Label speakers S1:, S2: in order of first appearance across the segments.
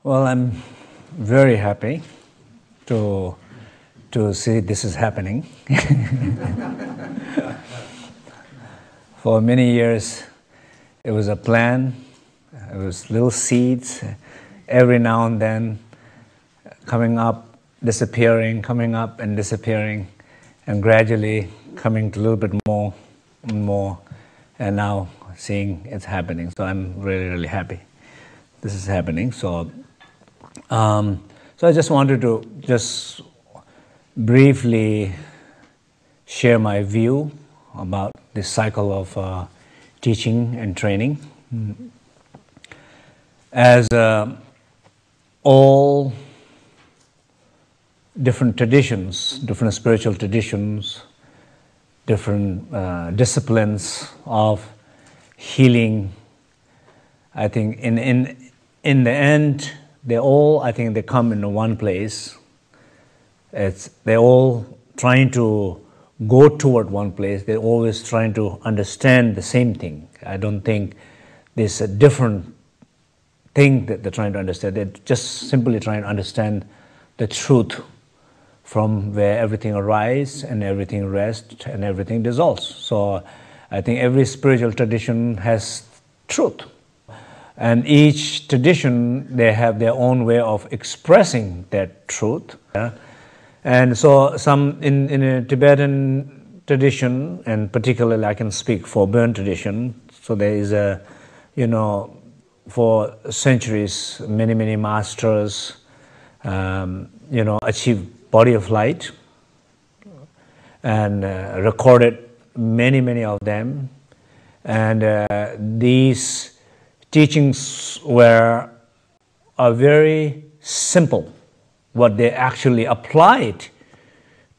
S1: Well, I'm very happy to see this is happening. For many years, it was a plan. It was little seeds, every now and then, coming up, disappearing, coming up and disappearing, and gradually coming to a little bit more and more, and now seeing it's happening. So I'm really, really happy this is happening. So I just wanted to just briefly share my view about this cycle of teaching and training. As all different traditions, different spiritual traditions, different disciplines of healing, I think in the end, I think they come in one place. They're all trying to go toward one place. They're always trying to understand the same thing. I don't think there's a different thing that they're trying to understand. They're just simply trying to understand the truth from where everything arises and everything rests and everything dissolves. So I think every spiritual tradition has truth. And each tradition, they have their own way of expressing that truth. Yeah? And so some in a Tibetan tradition, and particularly I can speak for Burn tradition, so there is a, for centuries, many masters, achieved body of light and recorded many of them. And these teachings are very simple. What they actually applied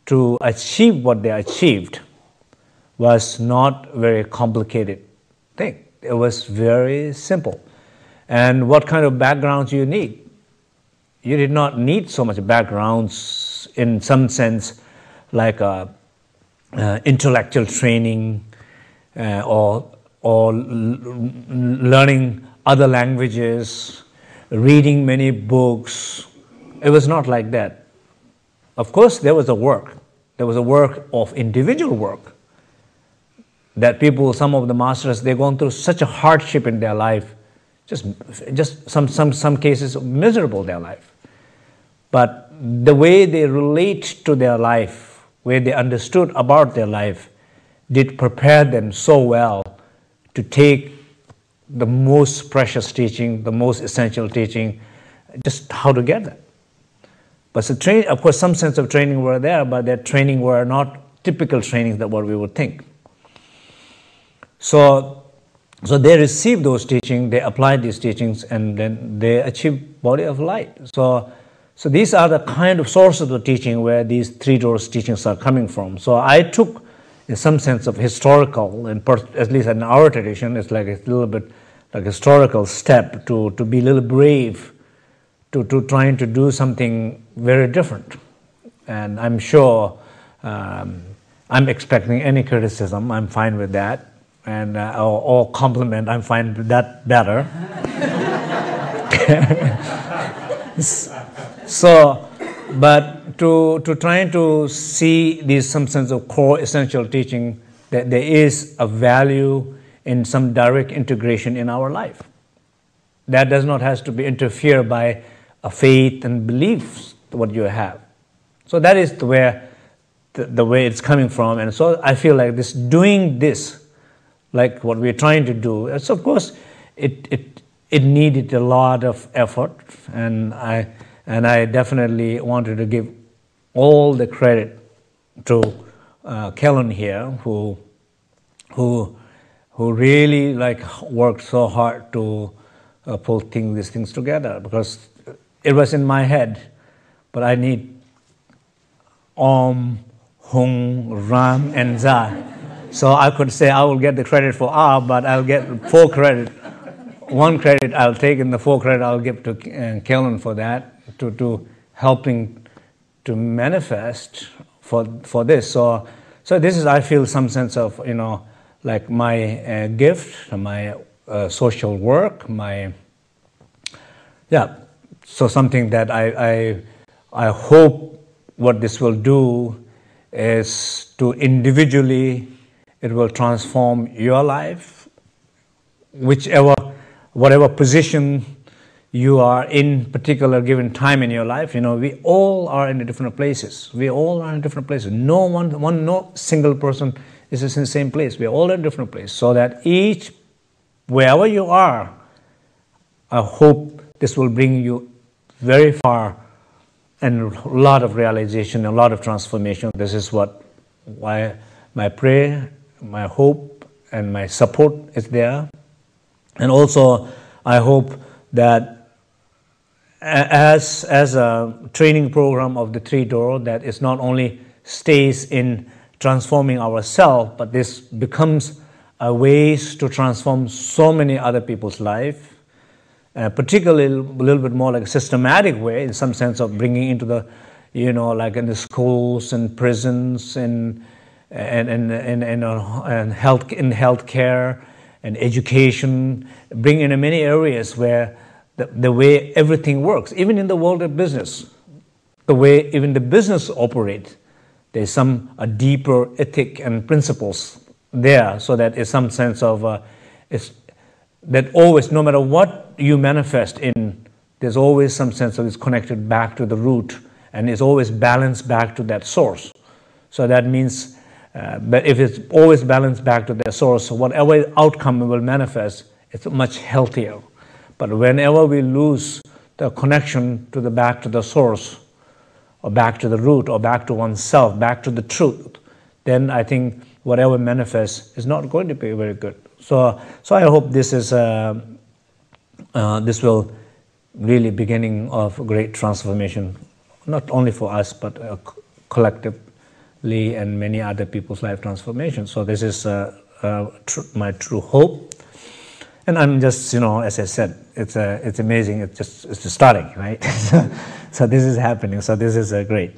S1: to achieve what they achieved was not a very complicated thing. It was very simple. And what kind of backgrounds you need? You did not need so much backgrounds in some sense, like intellectual training or learning other languages, reading many books. It was not like that. Of course, there was a work. There was a work of individual work. That people, some of the masters, they've gone through such a hardship in their life, just some cases miserable their life. But the way they relate to their life, where they understood about their life, did prepare them so well to take the most precious teaching, the most essential teaching, just how to get that. But of course, some sense of training were there, but that training were not typical trainings that what we would think. So they received those teachings, they applied these teachings, and then they achieved body of light. So these are the kind of sources of teaching where these three doors teachings are coming from. So I took, in some sense, of historical, and at least in our tradition, it's like a little bit like a historical step to be a little brave, to trying to do something very different. And I'm sure I'm expecting any criticism, I'm fine with that. And or compliment, I'm fine with that better. So, but to trying to see these some sense of core essential teaching, that there is a value in some direct integration in our life. That does not have to be interfered by a faith and beliefs what you have. So that is where the way it's coming from. And so I feel like doing this, like what we're trying to do, it's of course it needed a lot of effort, and I definitely wanted to give all the credit to Kellen here, who really worked so hard to pull these things together, because it was in my head, but I need Om, Hung, Ram, and Za. So I could say I will get the credit for Ah, but I'll get 4 credit. 1 credit I'll take, and the 4 credit I'll give to Kellen for that, to helping to manifest for this. So this is, I feel, some sense of, like my gift, my social work, So something that I hope what this will do is to individually, it will transform your life, whatever position you are in particular given time in your life. We all are in different places. No single person is in the same place. We're all in different places. So that wherever you are, I hope this will bring you very far and a lot of realization, a lot of transformation. This is why my prayer, my hope, and my support is there. And also, I hope that as a training program of the Three Door, that is not only stays in transforming ourselves, but this becomes a ways to transform so many other people's life. Particularly a little bit more like a systematic way, in some sense of bringing into the, like in the schools and prisons and healthcare and education, bring in many areas where the way everything works, even in the world of business, the way even the business operates, there's a deeper ethic and principles there, so that is some sense of that always, no matter what you manifest in, there's always some sense of it's connected back to the root and is always balanced back to that source. So that means, but if it's always balanced back to the source, whatever outcome will manifest, it's much healthier. But whenever we lose the connection back to the source, or back to the root, or back to oneself, back to the truth, then I think whatever manifests is not going to be very good. So I hope this will really beginning of a great transformation, not only for us, but collectively and many other people's life transformation. So this is my true hope. And I'm just, as I said, it's amazing. It's just starting, right? So this is happening. So this is great.